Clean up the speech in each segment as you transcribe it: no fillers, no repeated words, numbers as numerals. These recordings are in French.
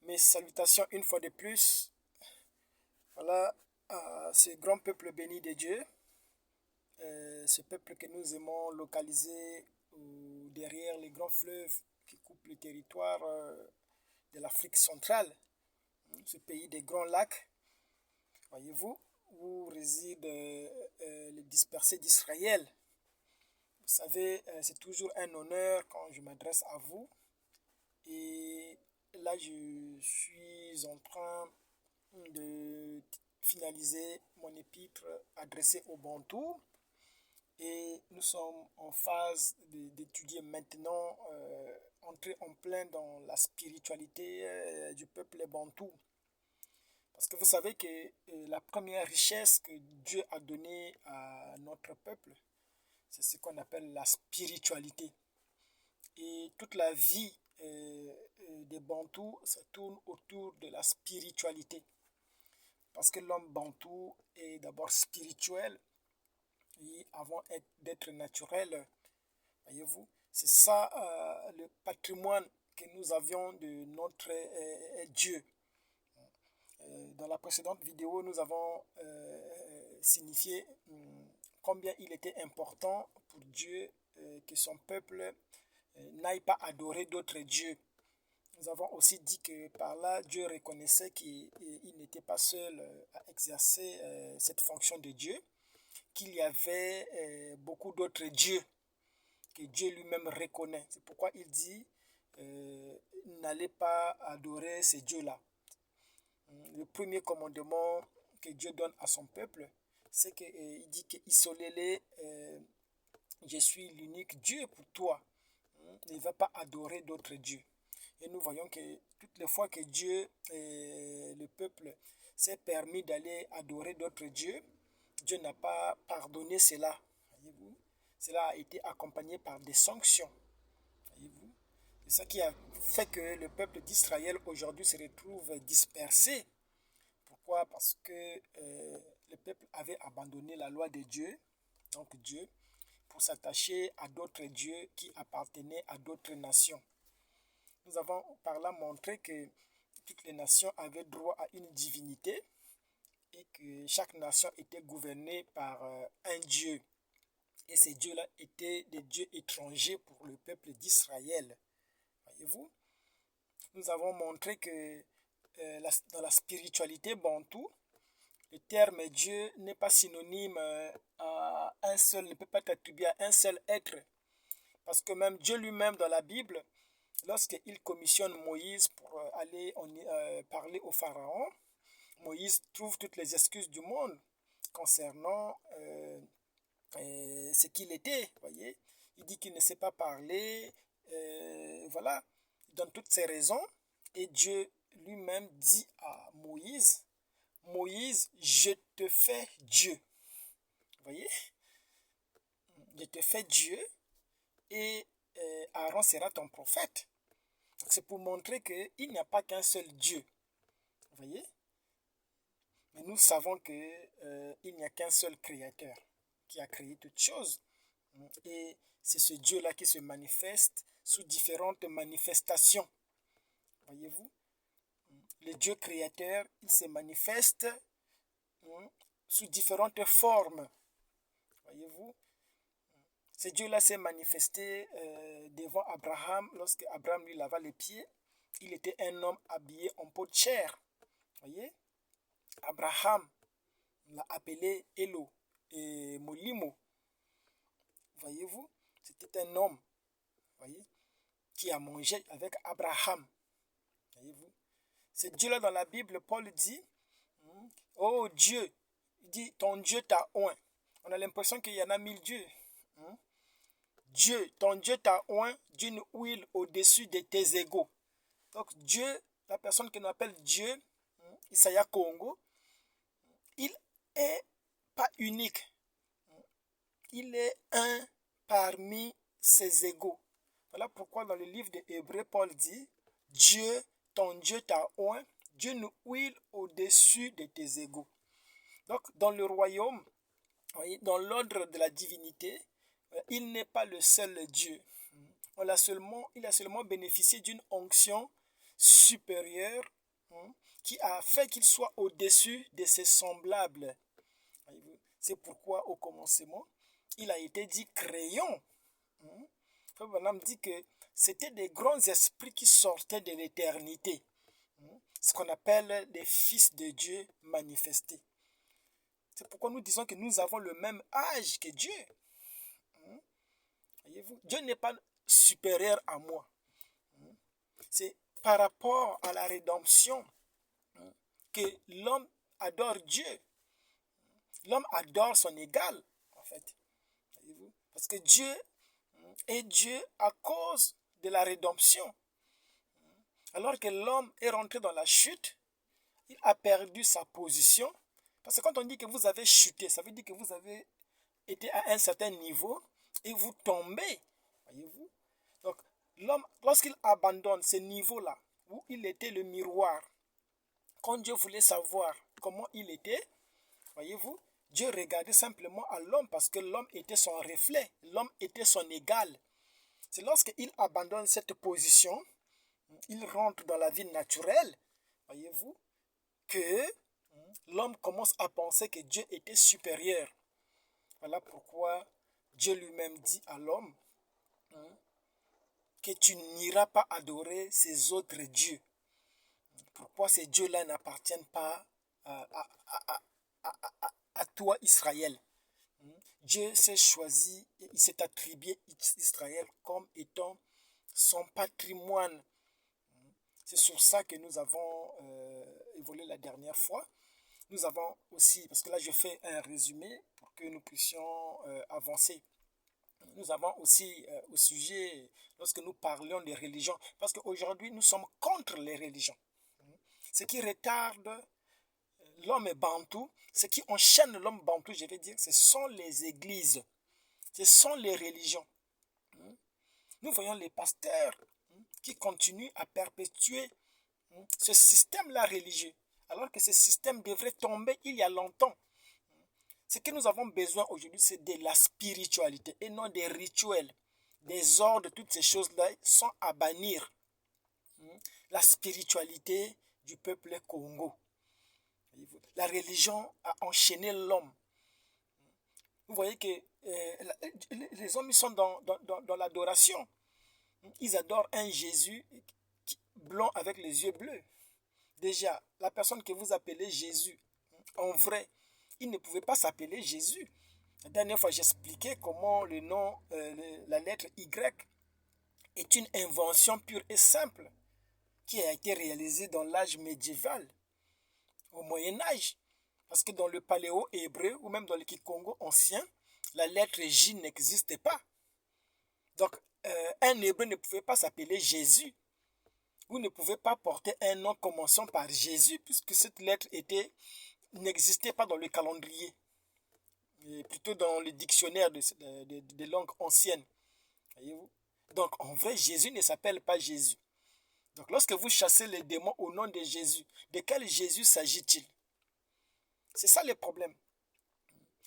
Mes salutations une fois de plus. Voilà, ce grand peuple béni de Dieu, ce peuple que nous aimons localiser derrière les grands fleuves qui coupent le territoire de l'Afrique centrale, ce pays des grands lacs, voyez-vous, où résident les dispersés d'Israël. Vous savez, c'est toujours un honneur quand je m'adresse à vous. Et là, je suis en train de finaliser mon épître adressé aux Bantous. Et nous sommes en phase d'étudier maintenant, entrer en plein dans la spiritualité du peuple Bantou. Parce que vous savez que la première richesse que Dieu a donnée à notre peuple, c'est ce qu'on appelle la spiritualité. Et toute la vie des Bantous, ça tourne autour de la spiritualité. Parce que l'homme Bantou est d'abord spirituel, et avant d'être naturel, voyez-vous. C'est ça le patrimoine que nous avions de notre Dieu. Dans la précédente vidéo, nous avons signifié combien il était important pour Dieu que son peuple n'aille pas adorer d'autres dieux. Nous avons aussi dit que par là, Dieu reconnaissait qu'il n'était pas seul à exercer cette fonction de Dieu, qu'il y avait beaucoup d'autres dieux que Dieu lui-même reconnaît. C'est pourquoi il dit n'allez pas adorer ces dieux-là. Le premier commandement que Dieu donne à son peuple, c'est qu'il dit qu'isolez-les, je suis l'unique Dieu pour toi. Il ne va pas adorer d'autres dieux. Et nous voyons que toutes les fois que Dieu et le peuple s'est permis d'aller adorer d'autres dieux, Dieu n'a pas pardonné cela. Voyez-vous? Cela a été accompagné par des sanctions. Voyez-vous? C'est ça qui a fait que le peuple d'Israël aujourd'hui se retrouve dispersé. Pourquoi? Parce que le peuple avait abandonné la loi de Dieu, donc Dieu, pour s'attacher à d'autres dieux qui appartenaient à d'autres nations. Nous avons par là montré que toutes les nations avaient droit à une divinité et que chaque nation était gouvernée par un dieu. Et ces dieux-là étaient des dieux étrangers pour le peuple d'Israël. Voyez-vous? Nous avons montré que dans la spiritualité bantou, le terme Dieu n'est pas synonyme à un seul, ne peut pas être attribué à un seul être. Parce que même Dieu lui-même dans la Bible, lorsqu'il commissionne Moïse pour aller parler au Pharaon, Moïse trouve toutes les excuses du monde concernant ce qu'il était, voyez. Il dit qu'il ne sait pas parler, voilà. Il donne toutes ses raisons et Dieu lui-même dit à Moïse, Moïse, je te fais Dieu. Voyez, je te fais Dieu et Aaron sera ton prophète. C'est pour montrer qu'il n'y a pas qu'un seul Dieu. Voyez, mais nous savons qu'il n'y a qu'un seul créateur qui a créé toutes choses. Et c'est ce Dieu-là qui se manifeste sous différentes manifestations. Voyez-vous, le Dieu créateur, il se manifeste sous différentes formes. Voyez-vous, ce Dieu-là s'est manifesté devant Abraham lorsque Abraham lui lava les pieds. Il était un homme habillé en peau de chair. Voyez, Abraham l'a appelé Elo et Molimo. Voyez-vous, c'était un homme, voyez, qui a mangé avec Abraham. Voyez-vous, ce Dieu-là dans la Bible, Paul dit, oh Dieu, il dit, ton Dieu t'a oint. On a l'impression qu'il y en a 1000 dieux. Dieu, ton Dieu t'a oint d'une huile au-dessus de tes égaux. Donc Dieu, la personne que nous appelle Dieu, Isaiah Congo, il est pas unique. Il est un parmi ses égaux. Voilà pourquoi dans le livre des Hébreux, Paul dit, Dieu, ton Dieu t'a oint d'une huile au-dessus de tes égaux. Donc dans le royaume, dans l'ordre de la divinité, il n'est pas le seul Dieu. Il a seulement bénéficié d'une onction supérieur, qui a fait qu'il soit au-dessus de ses semblables. C'est pourquoi au commencement, il a été dit créons. Frère Branham dit que c'était des grands esprits qui sortaient de l'éternité. Ce qu'on appelle des fils de Dieu manifestés. C'est pourquoi nous disons que nous avons le même âge que Dieu. Voyez-vous, Dieu n'est pas supérieur à moi. C'est par rapport à la rédemption que l'homme adore Dieu. L'homme adore son égal, en fait. Voyez-vous? Parce que Dieu est Dieu à cause de la rédemption. Alors que l'homme est rentré dans la chute, il a perdu sa position. Parce que quand on dit que vous avez chuté, ça veut dire que vous avez été à un certain niveau et vous tombez. Voyez-vous? Donc, l'homme, lorsqu'il abandonne ce niveau-là, où il était le miroir, quand Dieu voulait savoir comment il était, voyez-vous, Dieu regardait simplement à l'homme parce que l'homme était son reflet, l'homme était son égal. C'est lorsqu'il abandonne cette position, il rentre dans la vie naturelle, voyez-vous, que l'homme commence à penser que Dieu était supérieur. Voilà pourquoi Dieu lui-même dit à l'homme que tu n'iras pas adorer ces autres dieux. Pourquoi ces dieux-là n'appartiennent pas à toi, Israël? Dieu s'est choisi et il s'est attribué Israël comme étant son patrimoine. C'est sur ça que nous avons évolué la dernière fois. Nous avons aussi, parce que là je fais un résumé pour que nous puissions avancer. Nous avons aussi au sujet, lorsque nous parlions des religions, parce qu'aujourd'hui nous sommes contre les religions. Ce qui retarde l'homme bantou, ce qui enchaîne l'homme bantou, je vais dire, ce sont les églises, ce sont les religions. Nous voyons les pasteurs qui continuent à perpétuer ce système-là religieux, alors que ce système devrait tomber il y a longtemps. Ce que nous avons besoin aujourd'hui, c'est de la spiritualité et non des rituels, des ordres, toutes ces choses-là sont à bannir. La spiritualité du peuple Congo. La religion a enchaîné l'homme. Vous voyez que les hommes ils sont dans l'adoration. Ils adorent un Jésus blanc avec les yeux bleus. Déjà, la personne que vous appelez Jésus, en vrai, il ne pouvait pas s'appeler Jésus. La dernière fois, j'expliquais comment le nom, la lettre Y est une invention pure et simple qui a été réalisée dans l'âge médiéval, au Moyen-Âge. Parce que dans le paléo-hébreu ou même dans le Kikongo ancien, la lettre J n'existait pas. Donc, un hébreu ne pouvait pas s'appeler Jésus. Vous ne pouvez pas porter un nom commençant par Jésus puisque cette lettre n'existait pas dans le calendrier, mais plutôt dans le dictionnaire de langues anciennes. Voyez-vous? Donc, en vrai, Jésus ne s'appelle pas Jésus. Donc, lorsque vous chassez les démons au nom de Jésus, de quel Jésus s'agit-il? C'est ça le problème.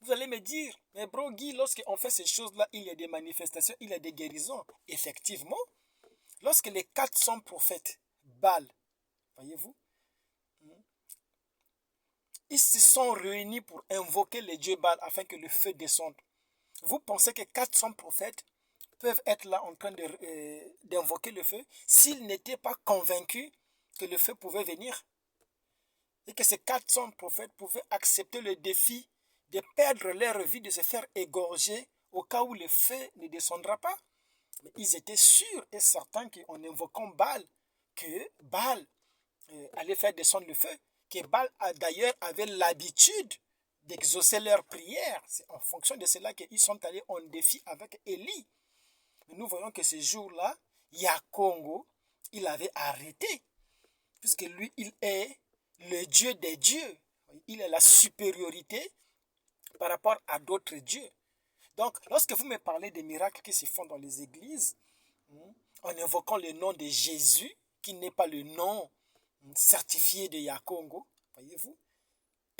Vous allez me dire, mais bro Guy, lorsqu'on fait ces choses-là, il y a des manifestations, il y a des guérisons. Effectivement, lorsque les 400 prophètes Baal, voyez-vous, ils se sont réunis pour invoquer les dieux Baal afin que le feu descende. Vous pensez que 400 prophètes peuvent être là en train d'invoquer le feu s'ils n'étaient pas convaincus que le feu pouvait venir? Et que ces 400 prophètes pouvaient accepter le défi de perdre leur vie, de se faire égorger au cas où le feu ne descendra pas? Mais ils étaient sûrs et certains qu'en invoquant Baal, que Baal allait faire descendre le feu, que Baal d'ailleurs avait l'habitude d'exaucer leurs prières. C'est en fonction de cela qu'ils sont allés en défi avec Élie. Mais nous voyons que ce jour-là, Yakongo, il avait arrêté, puisque lui, il est le Dieu des dieux. Il a la supériorité par rapport à d'autres dieux. Donc, lorsque vous me parlez des miracles qui se font dans les églises, en invoquant le nom de Jésus, qui n'est pas le nom certifié de Yakongo, voyez-vous,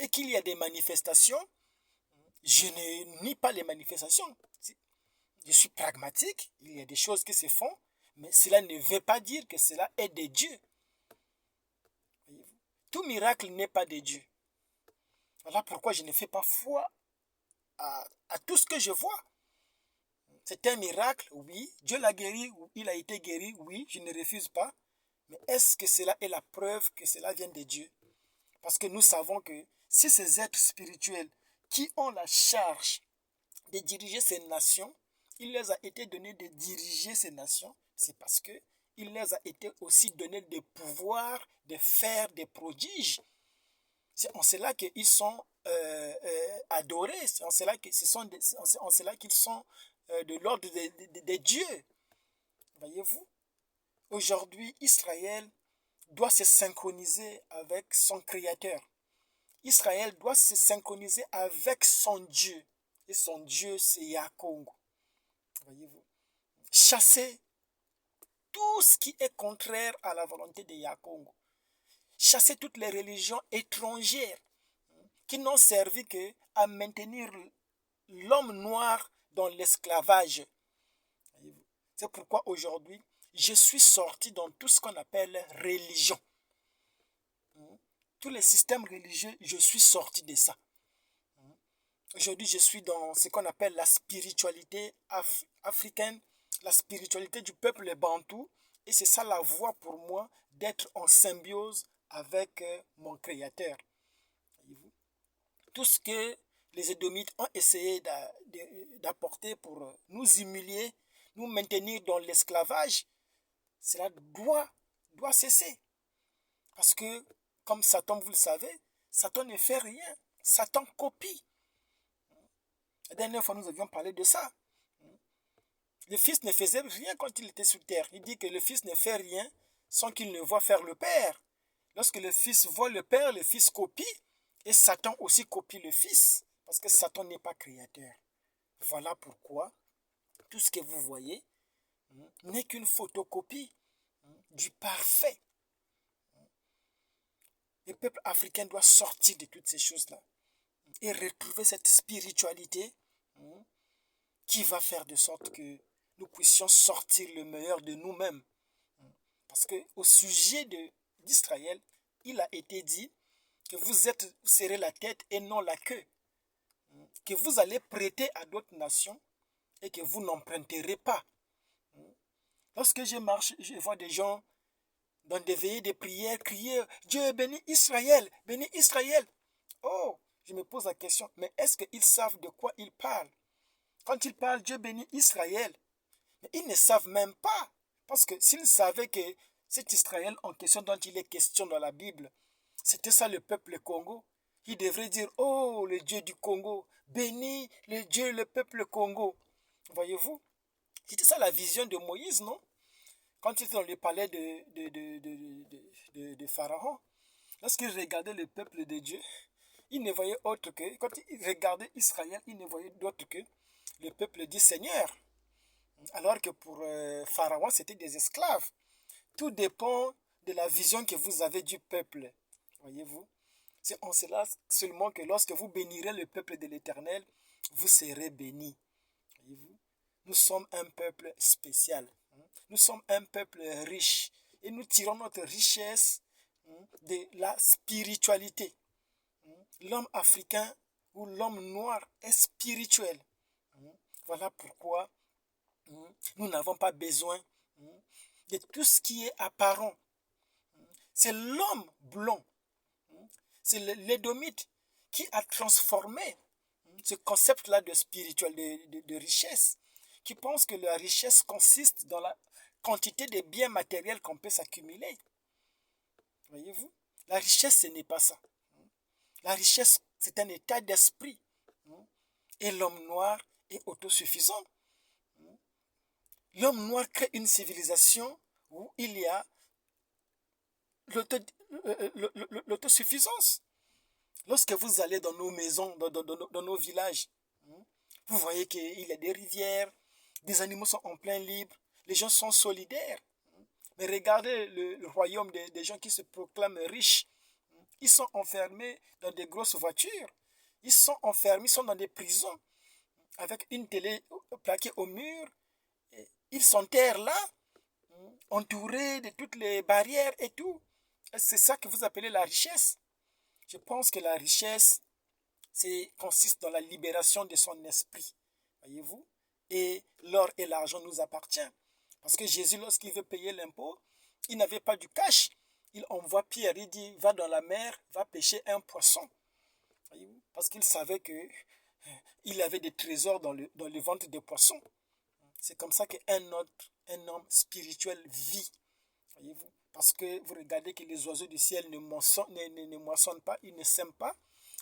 et qu'il y a des manifestations, je ne nie pas les manifestations. Je suis pragmatique, il y a des choses qui se font, mais cela ne veut pas dire que cela est de Dieu. Tout miracle n'est pas de Dieu. Voilà pourquoi je ne fais pas foi à tout ce que je vois. C'est un miracle, oui. Dieu l'a guéri, il a été guéri, oui, je ne refuse pas. Mais est-ce que cela est la preuve que cela vient de Dieu? Parce que nous savons que si ces êtres spirituels qui ont la charge de diriger ces nations, il les a été donné de diriger ces nations, c'est parce que il les a été aussi donné des pouvoirs de faire des prodiges. C'est en cela qu'ils sont adorés, c'est en cela qu'ils sont de l'ordre des dieux. Voyez-vous, aujourd'hui, Israël doit se synchroniser avec son Créateur. Israël doit se synchroniser avec son Dieu. Et son Dieu, c'est Yahweh. Voyez-vous, chasser tout ce qui est contraire à la volonté de Yahweh. Chasser toutes les religions étrangères qui n'ont servi qu'à maintenir l'homme noir dans l'esclavage. C'est pourquoi aujourd'hui, je suis sorti dans tout ce qu'on appelle religion. Tous les systèmes religieux, je suis sorti de ça. Aujourd'hui, je suis dans ce qu'on appelle la spiritualité africaine, la spiritualité du peuple bantou. Et c'est ça la voie pour moi d'être en symbiose avec mon Créateur. Tout ce que les Édomites ont essayé d'apporter pour nous humilier, nous maintenir dans l'esclavage, cela doit cesser. Parce que, comme Satan, vous le savez, Satan ne fait rien. Satan copie. La dernière fois, nous avions parlé de ça. Le Fils ne faisait rien quand il était sur terre. Il dit que le Fils ne fait rien sans qu'il ne voie faire le Père. Lorsque le Fils voit le Père, le Fils copie. Et Satan aussi copie le Fils. Parce que Satan n'est pas créateur. Voilà pourquoi tout ce que vous voyez n'est qu'une photocopie du parfait. Le peuple africain doit sortir de toutes ces choses-là et retrouver cette spiritualité qui va faire de sorte que nous puissions sortir le meilleur de nous-mêmes. Parce qu'au sujet d'Israël, il a été dit que vous serez la tête et non la queue. Que vous allez prêter à d'autres nations et que vous n'emprunterez pas. Lorsque je marche, je vois des gens dans des veillées de prière crier « Dieu bénit Israël, bénit Israël ». Oh, je me pose la question, mais est-ce qu'ils savent de quoi ils parlent? Quand ils parlent « Dieu bénit Israël », mais ils ne savent même pas. Parce que s'ils savaient que cet Israël en question dont il est question dans la Bible, c'était ça le peuple Congo, ils devraient dire « Oh, le Dieu du Congo, bénis le Dieu, le peuple Congo ». Voyez-vous, c'était ça la vision de Moïse, non? Quand il était dans le palais de Pharaon, lorsqu'il regardait le peuple de Dieu, il ne voyait autre que, quand il regardait Israël, il ne voyait d'autre que le peuple du Seigneur. Alors que pour Pharaon, c'était des esclaves. Tout dépend de la vision que vous avez du peuple. Voyez-vous? C'est en cela seulement que lorsque vous bénirez le peuple de l'Éternel, vous serez bénis. Voyez-vous? Nous sommes un peuple spécial. Nous sommes un peuple riche. Et nous tirons notre richesse de la spiritualité. L'homme africain ou l'homme noir est spirituel. Voilà pourquoi nous n'avons pas besoin de tout ce qui est apparent. C'est l'homme blanc, c'est l'édomite qui a transformé ce concept-là de spirituel, de richesse, qui pense que la richesse consiste dans la quantité de biens matériels qu'on peut s'accumuler. Voyez-vous? La richesse, ce n'est pas ça. La richesse, c'est un état d'esprit. Et l'homme noir est autosuffisant. L'homme noir crée une civilisation où il y a l'autosuffisance. Lorsque vous allez dans nos maisons, dans nos villages, vous voyez qu'il y a des rivières, des animaux sont en plein libre, les gens sont solidaires. Mais regardez le royaume des gens qui se proclament riches. Ils sont enfermés dans des grosses voitures. Ils sont enfermés, ils sont dans des prisons avec une télé plaquée au mur. Ils s'enterrent là, entourés de toutes les barrières et tout. c'est ça que vous appelez la richesse. Je pense que la richesse consiste dans la libération de son esprit. Voyez-vous? Et l'or et l'argent nous appartiennent. Parce que Jésus, lorsqu'il veut payer l'impôt, il n'avait pas du cash. Il envoie Pierre, il dit, va dans la mer, va pêcher un poisson. Voyez-vous? Parce qu'il savait que il avait des trésors dans le ventre des poissons. C'est comme ça qu'un homme spirituel vit. Voyez-vous? Parce que vous regardez que les oiseaux du ciel ne moissonnent pas, ils ne sèment pas,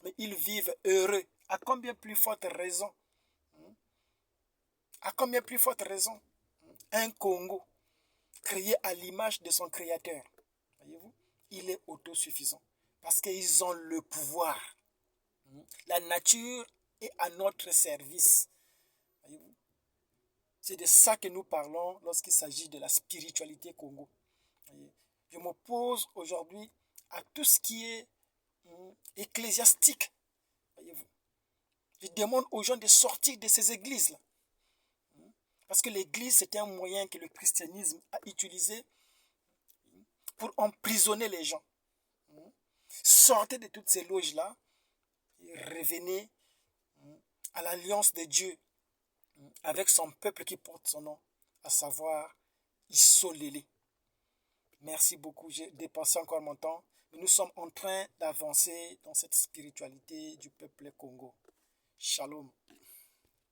mais ils vivent heureux. À combien plus forte raison? À combien plus forte raison? Un Congo, créé à l'image de son créateur. Voyez-vous? Il est autosuffisant. Parce qu'ils ont le pouvoir. La nature est à notre service. Voyez-vous? C'est de ça que nous parlons lorsqu'il s'agit de la spiritualité Congo. Voyez? Je m'oppose aujourd'hui à tout ce qui est ecclésiastique. Voyez-vous? Je demande aux gens de sortir de ces églises-là. Parce que l'église, c'est un moyen que le christianisme a utilisé pour emprisonner les gens. Sortez de toutes ces loges-là et revenez à l'alliance de Dieu avec son peuple qui porte son nom, à savoir Isolélé. Merci beaucoup, j'ai dépensé encore mon temps, mais nous sommes en train d'avancer dans cette spiritualité du peuple Congo. Shalom.